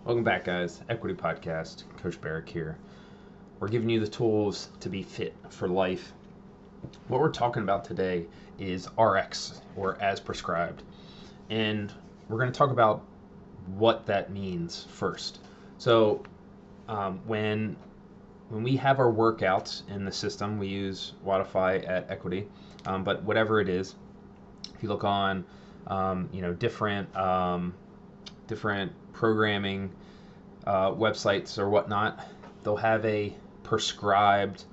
Welcome back, guys. Equity Podcast. Coach Berek here. We're giving you the tools to be fit for life. What we're talking about today is RX, or as prescribed. And we're going to talk about what that means first. So, when we have our workouts in the system, we use Wodify at Equity. But whatever it is, if you look on, different programming websites or whatnot, they'll have a prescribed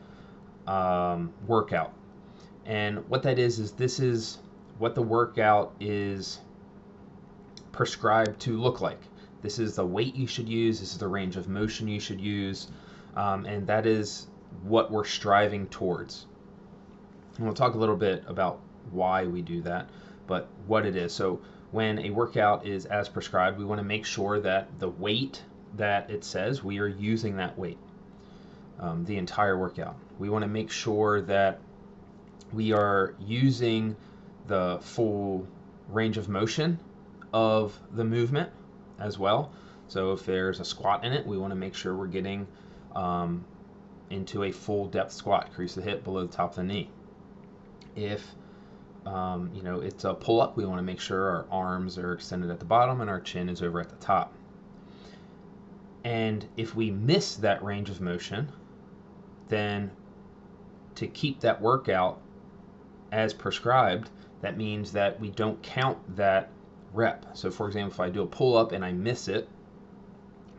workout. And what that is this is what the workout is prescribed to look like. This is the weight you should use, this is the range of motion you should use, and that is what we're striving towards. And we'll talk a little bit about why we do that, but what it is. So when a workout is as prescribed, we want to make sure that the weight that it says, we are using that weight the entire workout. We want to make sure that we are using the full range of motion of the movement as well. So if there's a squat in it, we want to make sure we're getting into a full depth squat, crease the hip below the top of the knee. If it's a pull-up, we want to make sure our arms are extended at the bottom and our chin is over at the top. And if we miss that range of motion, then to keep that workout as prescribed, that means that we don't count that rep. So for example, if I do a pull-up and I miss it,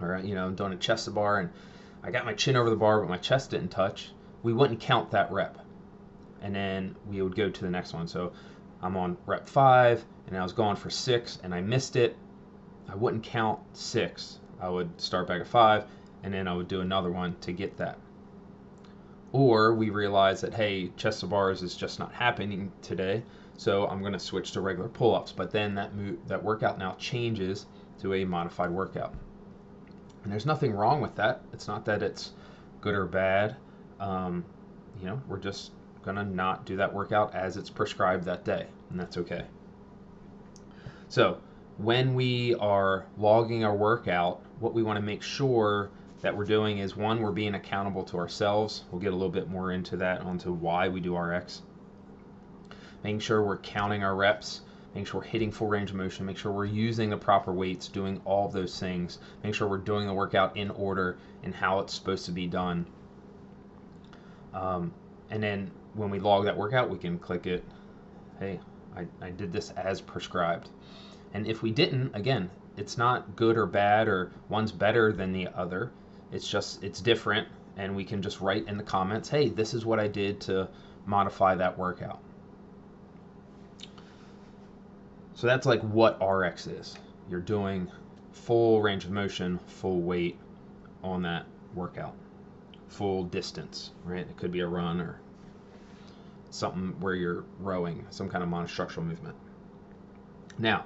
or I'm doing a chest to bar and I got my chin over the bar but my chest didn't touch, we wouldn't count that rep. And then we would go to the next one. So I'm on rep 5 and I was going for 6 and I missed it. I wouldn't count 6. I would start back at 5 and then I would do another one to get that. Or we realize that, hey, chest to bars is just not happening today, so I'm going to switch to regular pull-ups. But then that workout now changes to a modified workout. And there's nothing wrong with that. It's not that it's good or bad. We're just gonna not do that workout as it's prescribed that day, and that's okay. So when we are logging our workout, what we want to make sure that we're doing is, one, we're being accountable to ourselves. We'll get a little bit more into that, onto why we do RX. Making sure we're counting our reps, making sure we're hitting full range of motion, make sure we're using the proper weights, doing all of those things, make sure we're doing the workout in order and how it's supposed to be done. And then when we log that workout, we can click it, hey, I did this as prescribed. And if we didn't, again, it's not good or bad or one's better than the other. It's different, and we can just write in the comments, hey, this is what I did to modify that workout. So that's like what RX is. You're doing full range of motion, full weight on that workout. Full distance, right? It could be a run or something where you're rowing, some kind of monostructural movement. Now,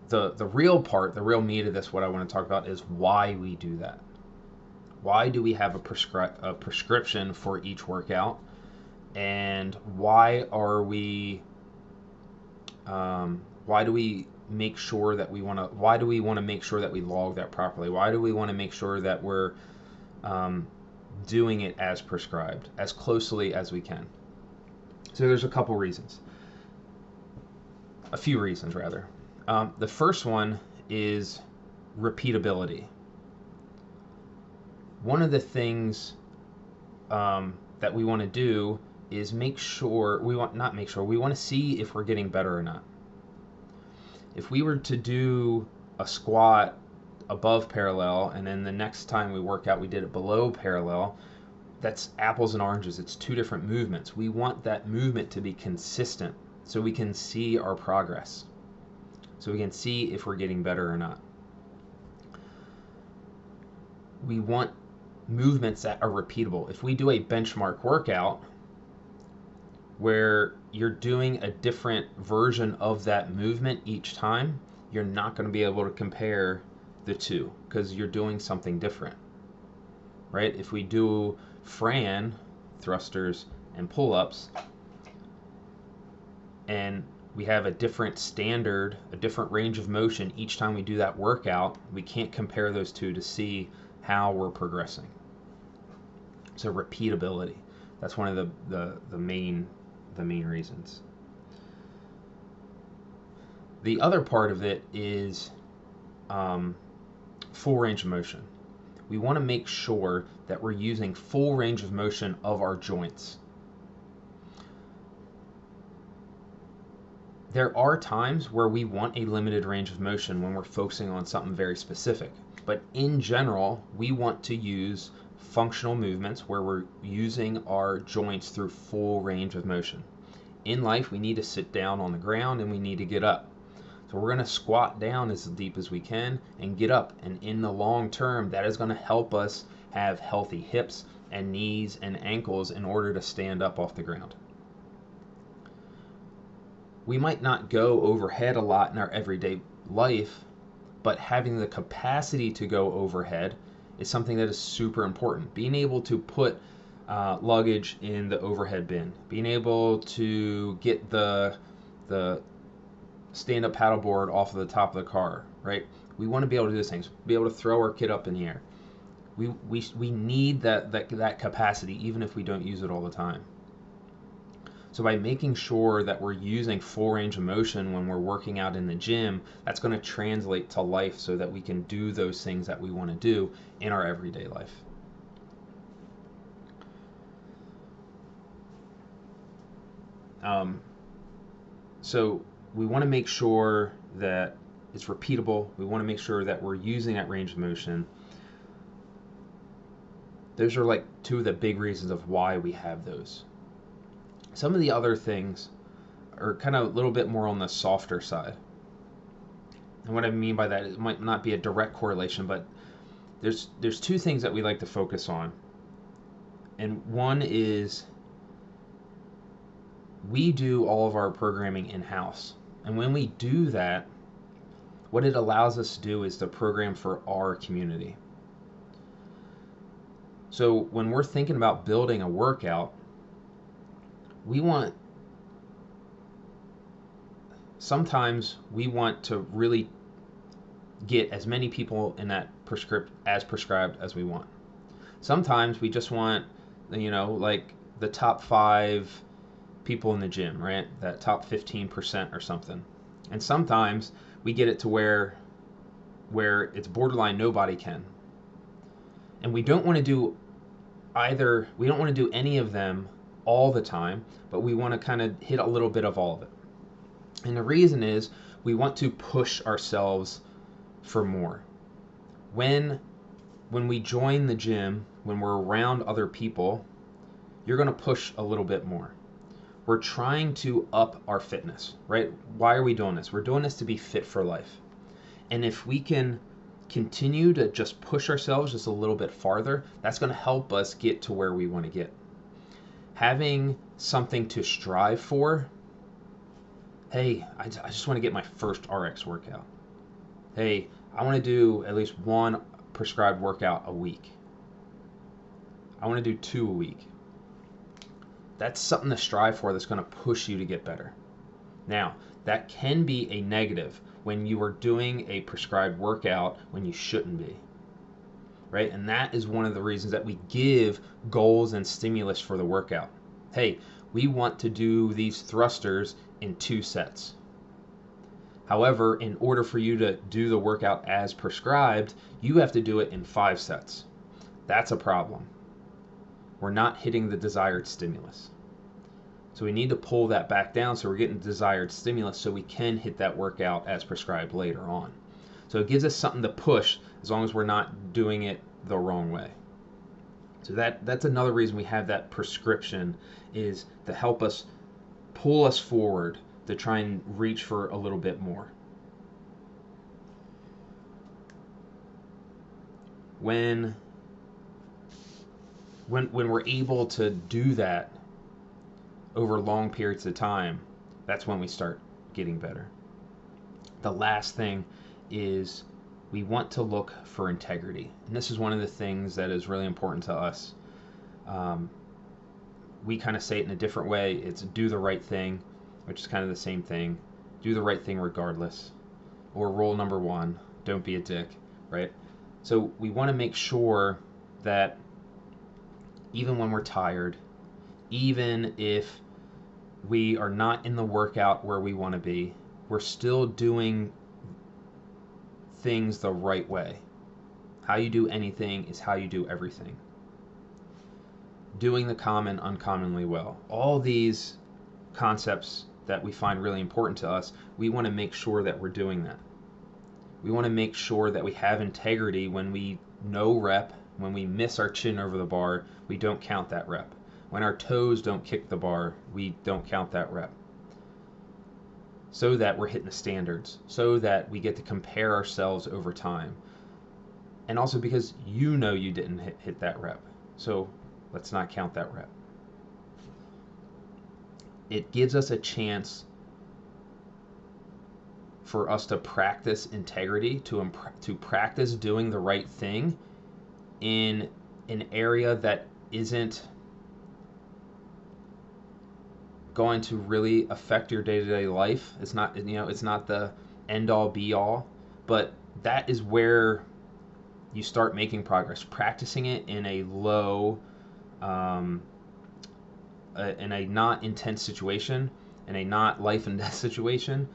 the real part, the real meat of this, what I want to talk about is why we do that. Why do we have a prescription for each workout, and why do we make sure that we want to make sure that we log that properly? Why do we want to make sure that we're doing it as prescribed, as closely as we can? So there's a few reasons rather. The first one is repeatability. One of the things that we want to do is we want to see if we're getting better or not. If we were to do a squat above parallel and then the next time we work out we did it below parallel, that's apples and oranges. It's two different movements. We want that movement to be consistent so we can see our progress, so we can see if we're getting better or not. We want movements that are repeatable. If we do a benchmark workout where you're doing a different version of that movement each time, you're not going to be able to compare the two because you're doing something different, right? If we do Fran thrusters and pull-ups and we have a different standard, a different range of motion each time we do that workout, we can't compare those two to see how we're progressing. So repeatability, that's one of the main reasons. The other part of it is full range of motion. We want to make sure that we're using full range of motion of our joints. There are times where we want a limited range of motion when we're focusing on something very specific. But in general, we want to use functional movements where we're using our joints through full range of motion. In life, we need to sit down on the ground and we need to get up. So we're going to squat down as deep as we can and get up. And in the long term, that is going to help us have healthy hips and knees and ankles in order to stand up off the ground. We might not go overhead a lot in our everyday life, but having the capacity to go overhead is something that is super important. Being able to put luggage in the overhead bin, being able to get the stand-up paddleboard off of the top of the car, right? We want to be able to do those things, be able to throw our kid up in the air. We need that capacity even if we don't use it all the time. So by making sure that we're using full range of motion when we're working out in the gym, that's going to translate to life so that we can do those things that we want to do in our everyday life. So we want to make sure that it's repeatable. We want to make sure that we're using that range of motion. Those are like two of the big reasons of why we have those. Some of the other things are kind of a little bit more on the softer side. And what I mean by that, it might not be a direct correlation, but there's two things that we like to focus on. And one is we do all of our programming in-house. And when we do that, what it allows us to do is to program for our community. So when we're thinking about building a workout, sometimes we want to really get as many people in that prescribed as we want. Sometimes we just want, like the top 5 people in the gym, right? That top 15% or something. And sometimes we get it to where it's borderline nobody can. And we don't want to do any of them all the time, but we want to kind of hit a little bit of all of it. And the reason is we want to push ourselves for more. When we join the gym, when we're around other people, you're going to push a little bit more. We're trying to up our fitness, right? Why are we doing this? We're doing this to be fit for life. And if we can continue to just push ourselves just a little bit farther, that's going to help us get to where we want to get. Having something to strive for. Hey, I just want to get my first RX workout. Hey, I want to do at least one prescribed workout a week. I want to do 2 a week. That's something to strive for that's going to push you to get better. Now, that can be a negative when you are doing a prescribed workout when you shouldn't be. Right? And that is one of the reasons that we give goals and stimulus for the workout. Hey, we want to do these thrusters in 2 sets. However, in order for you to do the workout as prescribed, you have to do it in 5 sets. That's a problem. We're not hitting the desired stimulus. So we need to pull that back down so we're getting desired stimulus so we can hit that workout as prescribed later on. So it gives us something to push as long as we're not doing it the wrong way. So that's another reason we have that prescription, is to help us pull us forward to try and reach for a little bit more. When we're able to do that over long periods of time, that's when we start getting better. The last thing is we want to look for integrity. And this is one of the things that is really important to us. We kind of say it in a different way. It's do the right thing, which is kind of the same thing. do the right thing regardless. Or rule number 1, don't be a dick, right? So we want to make sure that even when we're tired, even if we are not in the workout where we want to be, we're still doing things the right way. How you do anything is how you do everything. Doing the common uncommonly well. All these concepts that we find really important to us, we want to make sure that we're doing that. We want to make sure that we have integrity when we no rep, when we miss our chin over the bar, we don't count that rep. When our toes don't kick the bar, we don't count that rep. So that we're hitting the standards, so that we get to compare ourselves over time. And also because you know you didn't hit that rep. So let's not count that rep. It gives us a chance for us to practice integrity, to practice doing the right thing in an area that isn't going to really affect your day-to-day life. It's not, it's not the end-all be-all, but that is where you start making progress. Practicing it in a low, in a not intense situation, in a not life and death situation.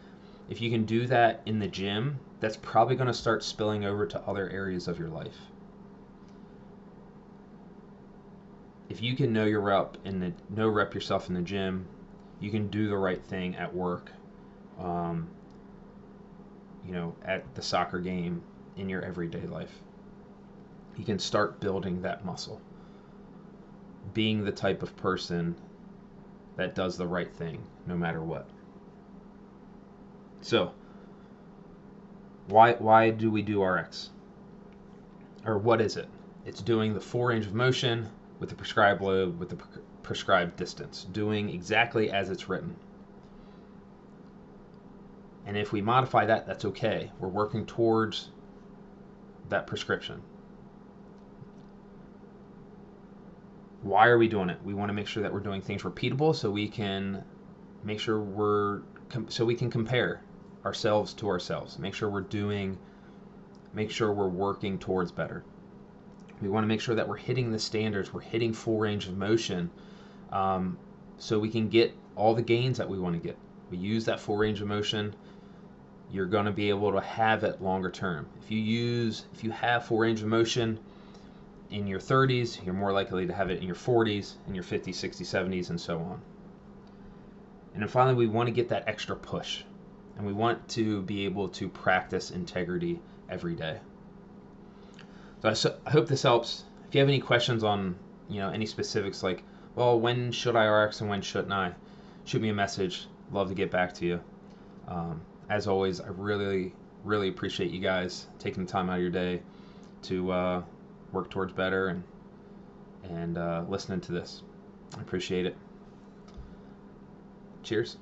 If you can do that in the gym, that's probably going to start spilling over to other areas of your life. If you can know your rep know rep yourself in the gym, you can do the right thing at work, at the soccer game, in your everyday life. You can start building that muscle. Being the type of person that does the right thing no matter what. So, why do we do RX? Or what is it? It's doing the full range of motion with the prescribed load, with the prescribed distance, doing exactly as it's written. And if we modify that, that's okay. We're working towards that prescription. Why are we doing it? We want to make sure that we're doing things repeatable, so we can make sure we can compare ourselves to ourselves. Make sure we're working towards better. We want to make sure that we're hitting the standards, we're hitting full range of motion, so we can get all the gains that we want to get. We use that full range of motion, you're going to be able to have it longer term. If you have full range of motion in your 30s, you're more likely to have it in your 40s, in your 50s, 60s, 70s, and so on. And then finally, we want to get that extra push, and we want to be able to practice integrity every day. So I hope this helps. If you have any questions on any specifics, like, well, when should I RX and when shouldn't I, shoot me a message. Love to get back to you. As always, I really, really appreciate you guys taking the time out of your day to work towards better and listening to this. I appreciate it. Cheers.